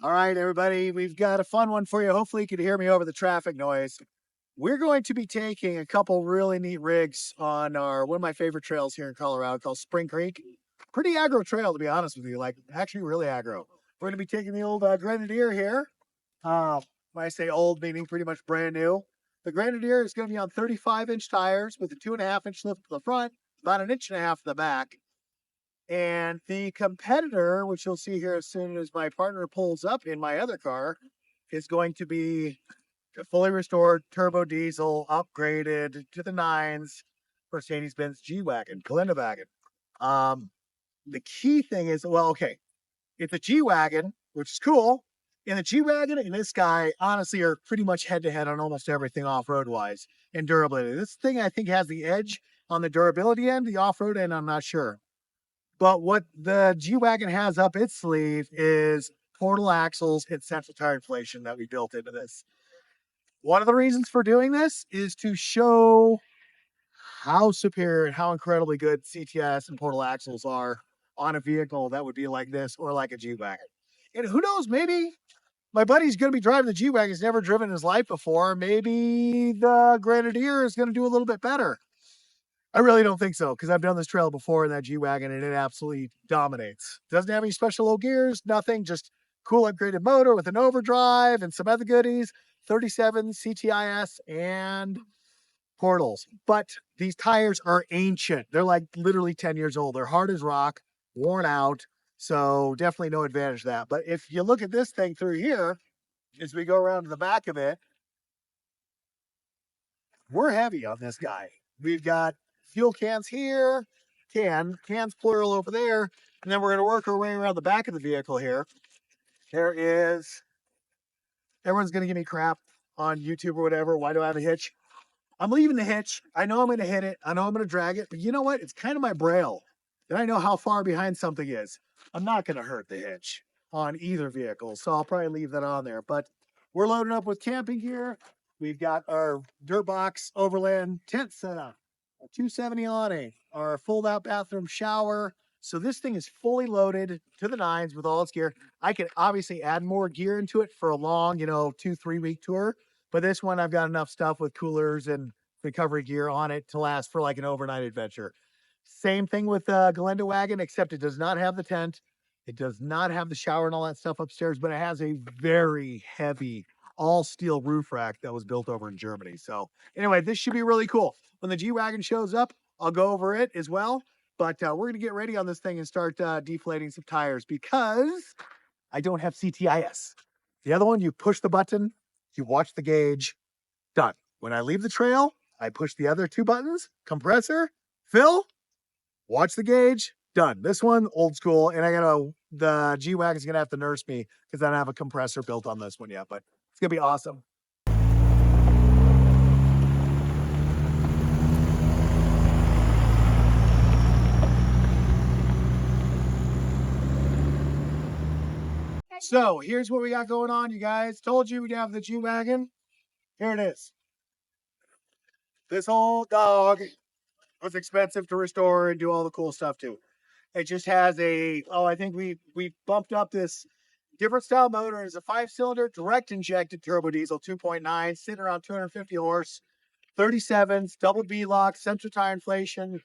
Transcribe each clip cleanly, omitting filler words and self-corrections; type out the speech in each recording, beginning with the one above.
All right, everybody, we've got a fun one for you. Hopefully, you can hear me over the traffic noise. We're going to be taking a couple really neat rigs on one of my favorite trails here in Colorado called Spring Creek. Pretty aggro trail, to be honest with you, like actually really aggro. We're going to be taking the old Grenadier here. When I say old, meaning pretty much brand new. The Grenadier is going to be on 35-inch tires with a 2.5-inch lift to the front, about an inch and a half to the back. And the competitor, which you'll see here as soon as my partner pulls up in my other car, is going to be a fully restored turbo diesel, upgraded to the nines, Mercedes-Benz G-Wagon, Grenadier. The key thing is, well, okay, it's a G-Wagon, which is cool. And the G-Wagon and this guy, honestly, are pretty much head-to-head on almost everything off-road-wise and durability. This thing, I think, has the edge on the durability end. The off-road end, I'm not sure. But what the G-Wagon has up its sleeve is portal axles and central tire inflation that we built into this. One of the reasons for doing this is to show how superior and how incredibly good CTS and portal axles are on a vehicle that would be like this or like a G-Wagon. And who knows, maybe my buddy's going to be driving the G-Wagon. He's never driven in his life before. Maybe the Grenadier is going to do a little bit better. I really don't think so, because I've done this trail before in that G-Wagon, and it absolutely dominates. Doesn't have any special low gears, nothing, just cool upgraded motor with an overdrive and some other goodies, 37 CTIS and portals. But these tires are ancient. They're like literally 10 years old. They're hard as rock, worn out, so definitely no advantage to that. But if you look at this thing through here, as we go around to the back of it, we're heavy on this guy. We've got fuel cans here, cans plural over there, and then we're going to work our way around the back of the vehicle here. Everyone's going to give me crap on YouTube or whatever. Why do I have a hitch? I'm leaving the hitch. I know I'm going to hit it. I know I'm going to drag it, but you know what? It's kind of my braille. And I know how far behind something is. I'm not going to hurt the hitch on either vehicle, so I'll probably leave that on there. But we're loading up with camping gear. We've got our dirt box overland tent set up, a 270 awning, our fold-out bathroom shower. So this thing is fully loaded to the nines with all its gear. I can obviously add more gear into it for a long, 2-3 week tour. But this one, I've got enough stuff with coolers and recovery gear on it to last for like an overnight adventure. Same thing with the Grenadier, except it does not have the tent. It does not have the shower and all that stuff upstairs, but it has a very heavy all steel roof rack that was built over in Germany. So anyway, this should be really cool. When the G-Wagon shows up, I'll go over it as well. But we're going to get ready on this thing and start deflating some tires because I don't have CTIS. The other one, you push the button, you watch the gauge, done. When I leave the trail, I push the other two buttons, compressor, fill, watch the gauge, done. This one, old school, and the G-Wagon's going to have to nurse me because I don't have a compressor built on this one yet, but it's going to be awesome. So here's what we got going on, you guys. Told you we'd have the G-Wagon. Here it is. This old dog was expensive to restore and do all the cool stuff too. It just has I think we bumped up this different style motor. It's a 5-cylinder direct injected turbo diesel 2.9, sitting around 250 horse, 37s, double B-lock, central tire inflation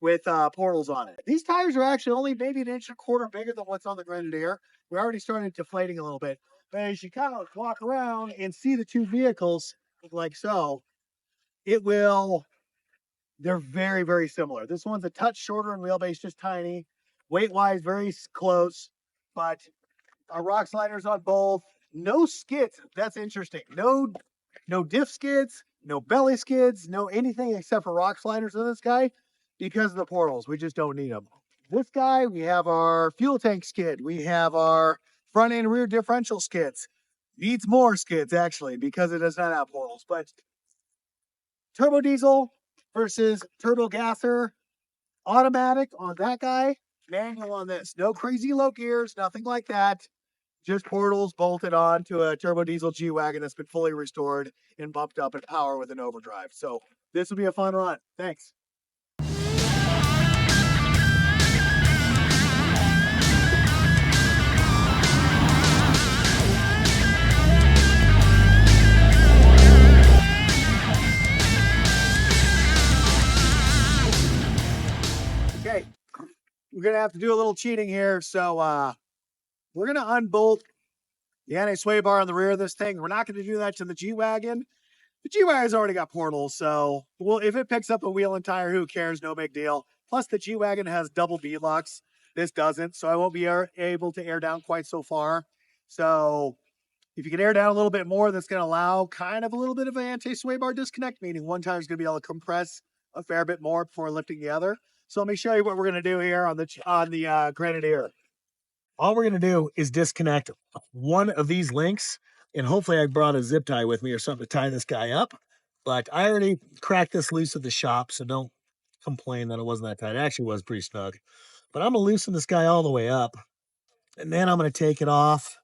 with portals on it. These tires are actually only maybe an inch and a quarter bigger than what's on the Grenadier. We already started deflating a little bit. But as you kind of walk around and see the two vehicles like so, they're very, very similar. This one's a touch shorter in wheelbase, just tiny. Weight-wise, very close. But our rock sliders on both. No skids. That's interesting. No diff skids, no belly skids, no anything except for rock sliders on this guy because of the portals. We just don't need them. This guy, we have our fuel tank skid. We have our front and rear differential skids. Needs more skids, actually, because it does not have portals. But turbo diesel versus turbo gasser, automatic on that guy, manual on this. No crazy low gears, nothing like that. Just portals bolted on to a turbo diesel G-Wagon that's been fully restored and bumped up in power with an overdrive. So this will be a fun run. Thanks. we're gonna have to do a little cheating here. So we're gonna unbolt the anti-sway bar on the rear of this thing. We're not gonna do that to the G-Wagon. The G-Wagon's already got portals, so well, if it picks up a wheel and tire, who cares? No big deal. Plus, the G-Wagon has double beadlocks. This doesn't, so I won't be able to air down quite so far. So if you can air down a little bit more, that's going to allow kind of a little bit of an anti-sway bar disconnect, meaning one tire is going to be able to compress a fair bit more before lifting the other. So let me show you what we're going to do here on the Grenadier. All we're going to do is disconnect one of these links, and hopefully I brought a zip tie with me or something to tie this guy up. But I already cracked this loose at the shop, so don't complain that it wasn't that tight. It actually was pretty snug. But I'm going to loosen this guy all the way up, and then I'm going to take it off,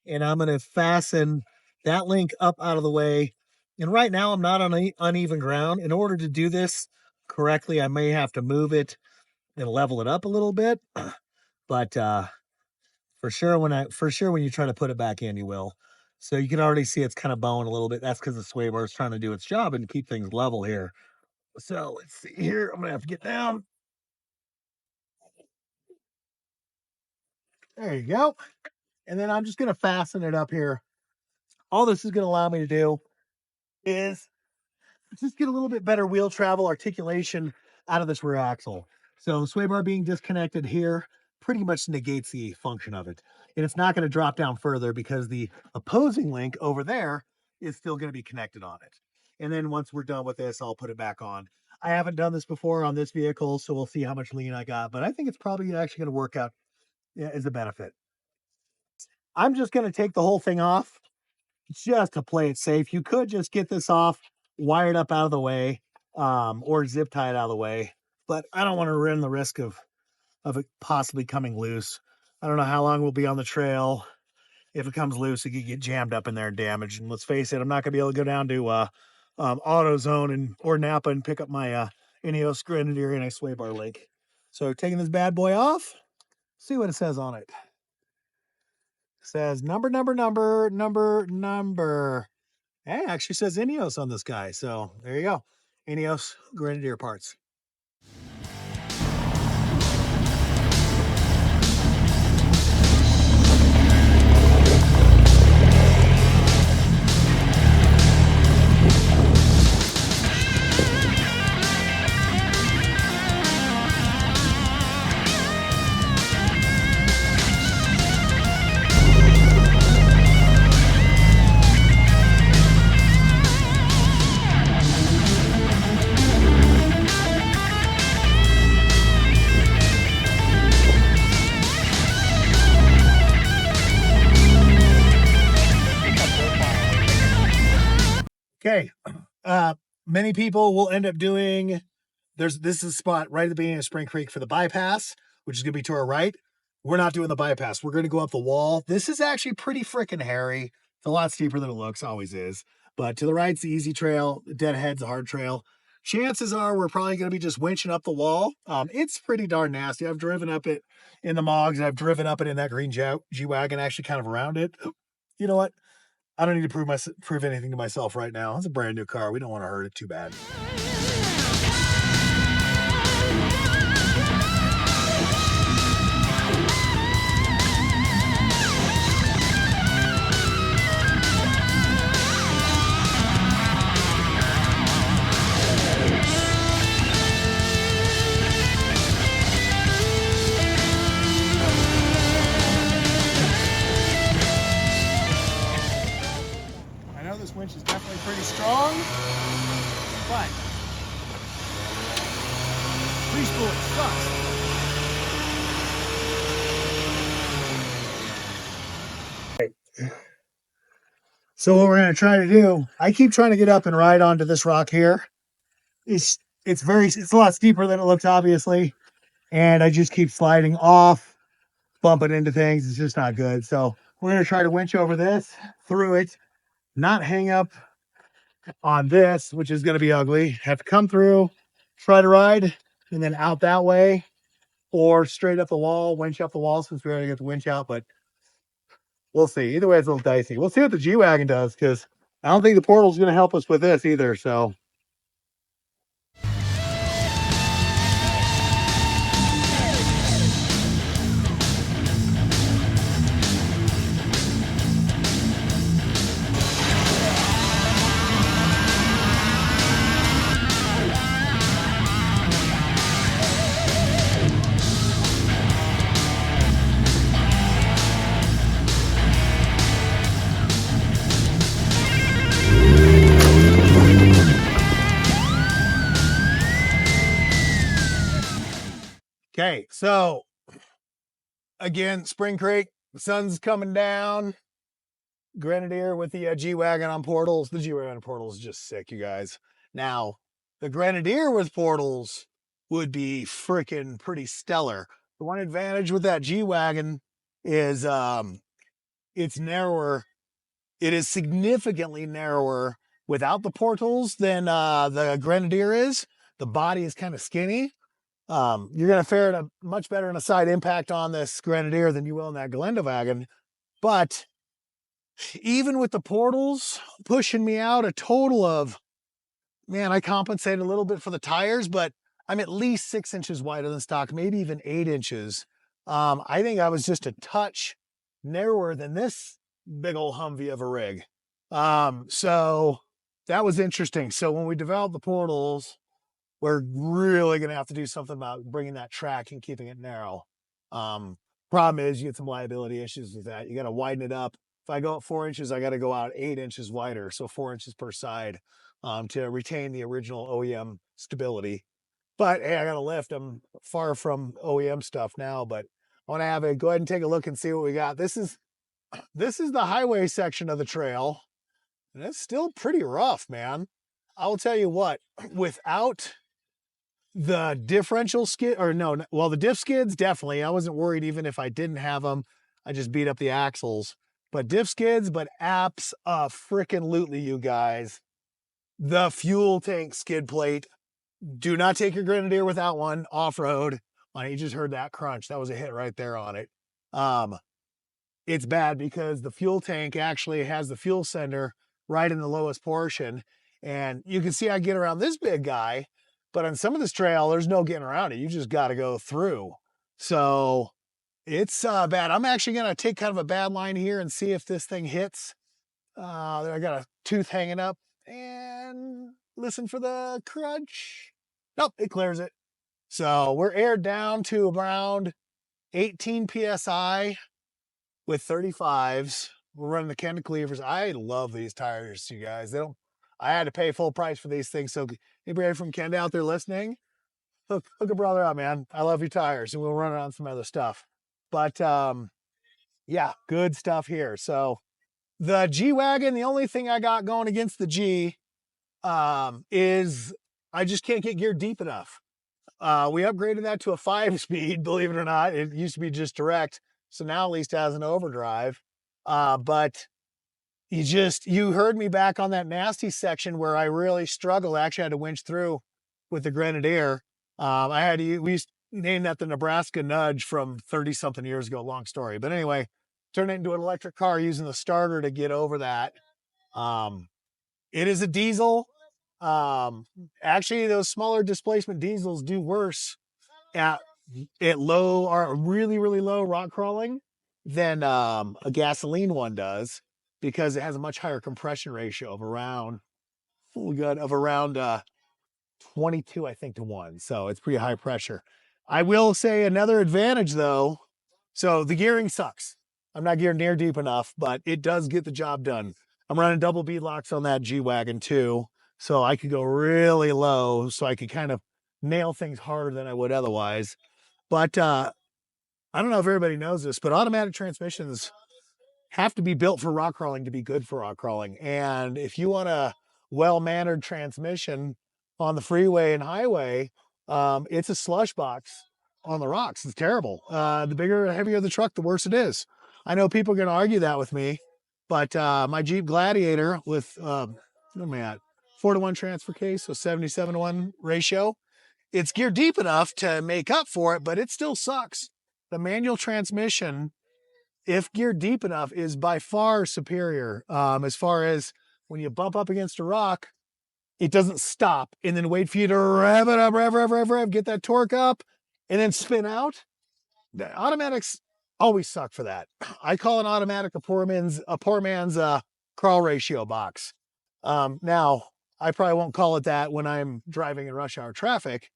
and I'm going to fasten that link up out of the way. And right now I'm not on uneven ground. In order to do this correctly, I may have to move it and level it up a little bit. But for sure, when you try to put it back in, you will. So you can already see it's kind of bowing a little bit. That's because the sway bar is trying to do its job and keep things level here. So let's see here. I'm gonna have to get down. There you go. And then I'm just gonna fasten it up here. All this is gonna allow me to do is just get a little bit better wheel travel articulation out of this rear axle. So the sway bar being disconnected here pretty much negates the function of it. And it's not going to drop down further because the opposing link over there is still going to be connected on it. And then once we're done with this, I'll put it back on. I haven't done this before on this vehicle, so we'll see how much lean I got, but I think it's probably actually going to work out as a benefit. I'm just going to take the whole thing off just to play it safe. You could just get this off, wired up out of the way, or zip tie it out of the way, but I don't want to run the risk of it possibly coming loose. I don't know how long we'll be on the trail. If it comes loose, it could get jammed up in there and damaged. And let's face it, I'm not gonna be able to go down to AutoZone or Napa and pick up my INEOS Grenadier and a sway bar link. So taking this bad boy off, see what it says on it. It says number. Hey, it actually says INEOS on this guy. So there you go. INEOS Grenadier parts. Okay, many people will end up doing, this is a spot right at the beginning of Spring Creek for the bypass, which is going to be to our right. We're not doing the bypass. We're going to go up the wall. This is actually pretty freaking hairy. It's a lot steeper than it looks, always is. But to the right's the easy trail. Deadhead's a hard trail. Chances are we're probably going to be just winching up the wall. It's pretty darn nasty. I've driven up it in the Mogs. I've driven up it in that green G-Wagon, actually kind of around it. You know what? I don't need to prove anything to myself right now. It's a brand new car. We don't want to hurt it too bad. This winch is definitely pretty strong, but pre-spooling sucks. So what we're going to try to do, I keep trying to get up and ride onto this rock here. It's a lot steeper than it looks, obviously, and I just keep sliding off, bumping into things. It's just not good. So we're going to try to winch over this, through it, not hang up on this, which is going to be ugly. Have to come through, try to ride, and then out that way, or straight up the wall, winch up the wall, since we already got the winch out. But we'll see. Either way, it's a little dicey. We'll see what the G-Wagon does, because I don't think the portal's going to help us with this either. So Okay, so again, Spring Creek, the sun's coming down. Grenadier with the G-Wagon on portals. The G-Wagon on portals is just sick, you guys. Now, the Grenadier with portals would be freaking pretty stellar. The one advantage with that G-Wagon is it's narrower. It is significantly narrower without the portals than the Grenadier is. The body is kind of skinny. You're going to fare it much better in a side impact on this Grenadier than you will in that Glendawagon. But even with the portals pushing me out a total of, man, I compensated a little bit for the tires, but I'm at least 6 inches wider than stock, maybe even 8 inches. I think I was just a touch narrower than this big old Humvee of a rig. So that was interesting. So when we developed the portals, we're really going to have to do something about bringing that track and keeping it narrow. Problem is you get some liability issues with that. You got to widen it up. If I go up 4 inches, I got to go out 8 inches wider. So 4 inches per side, to retain the original OEM stability. But hey, I got to lift. I'm far from OEM stuff now, but I want to have it. Go ahead and take a look and see what we got. This is the highway section of the trail. And it's still pretty rough, man. I'll tell you what, without the differential skid, or no, well, the diff skids, definitely. I wasn't worried even if I didn't have them. I just beat up the axles. But diff skids, but frickin' you guys. The fuel tank skid plate. Do not take your Grenadier without one off-road. You just heard that crunch. That was a hit right there on it. It's bad because the fuel tank actually has the fuel sender right in the lowest portion. And you can see I get around this big guy, but on some of this trail, there's no getting around it. You just got to go through. So it's bad. I'm actually going to take kind of a bad line here and see if this thing hits. I got a tooth hanging up and listen for the crunch. Nope, it clears it. So we're aired down to around 18 PSI with 35s. We're running the Kenda cleavers. I love these tires, you guys. I had to pay full price for these things. So anybody from Kenda out there listening, hook a brother up, man. I love your tires, and we'll run it on some other stuff. But yeah, good stuff here. So the G-Wagon, the only thing I got going against the G is I just can't get geared deep enough. We upgraded that to a 5-speed, believe it or not. It used to be just direct. So now at least it has an overdrive. But you heard me back on that nasty section where I really struggled. I actually had to winch through with the Grenadier. We named that the Nebraska Nudge from 30 something years ago, long story. But anyway, turned it into an electric car using the starter to get over that. It is a diesel. Actually those smaller displacement diesels do worse at low or really, really low rock crawling than a gasoline one does, because it has a much higher compression ratio of around 22, I think, to 1. So it's pretty high pressure. I will say another advantage though. So the gearing sucks. I'm not geared near deep enough, but it does get the job done. I'm running double bead locks on that G-Wagon too. So I could go really low, so I could kind of nail things harder than I would otherwise. But I don't know if everybody knows this, but automatic transmissions have to be built for rock crawling to be good for rock crawling. And if you want a well-mannered transmission on the freeway and highway, it's a slush box on the rocks. It's terrible. The bigger, heavier the truck, the worse it is. I know people are going to argue that with me, but my Jeep Gladiator with, what am I at? 4-to-1 transfer case, so 77-to-1 ratio. It's geared deep enough to make up for it, but it still sucks. The manual transmission, if geared deep enough, is by far superior. As far as when you bump up against a rock, it doesn't stop and then wait for you to rev it up, rev, get that torque up, and then spin out. The automatics always suck for that. I call an automatic a poor man's crawl ratio box. Now, I probably won't call it that when I'm driving in rush hour traffic.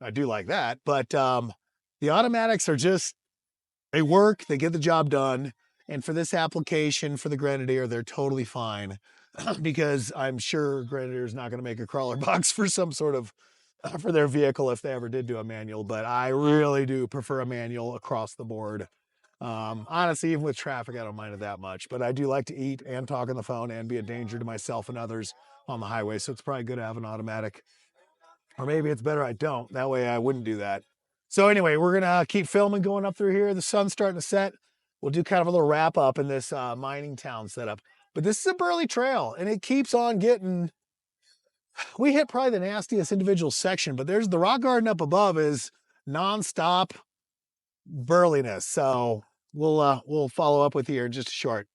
I do like that, but the automatics are just, they work, they get the job done. And for this application, for the Grenadier, they're totally fine, because I'm sure Grenadier is not going to make a crawler box for some sort of for their vehicle if they ever did do a manual, but I really do prefer a manual across the board. Honestly, even with traffic, I don't mind it that much, but I do like to eat and talk on the phone and be a danger to myself and others on the highway. So it's probably good to have an automatic, or maybe it's better I don't. That way I wouldn't do that. So anyway, we're going to keep filming going up through here. The sun's starting to set. We'll do kind of a little wrap up in this mining town setup, but this is a burly trail and it keeps on getting, we hit probably the nastiest individual section, but there's the rock garden up above is nonstop burliness. So we'll follow up with you here in just a short.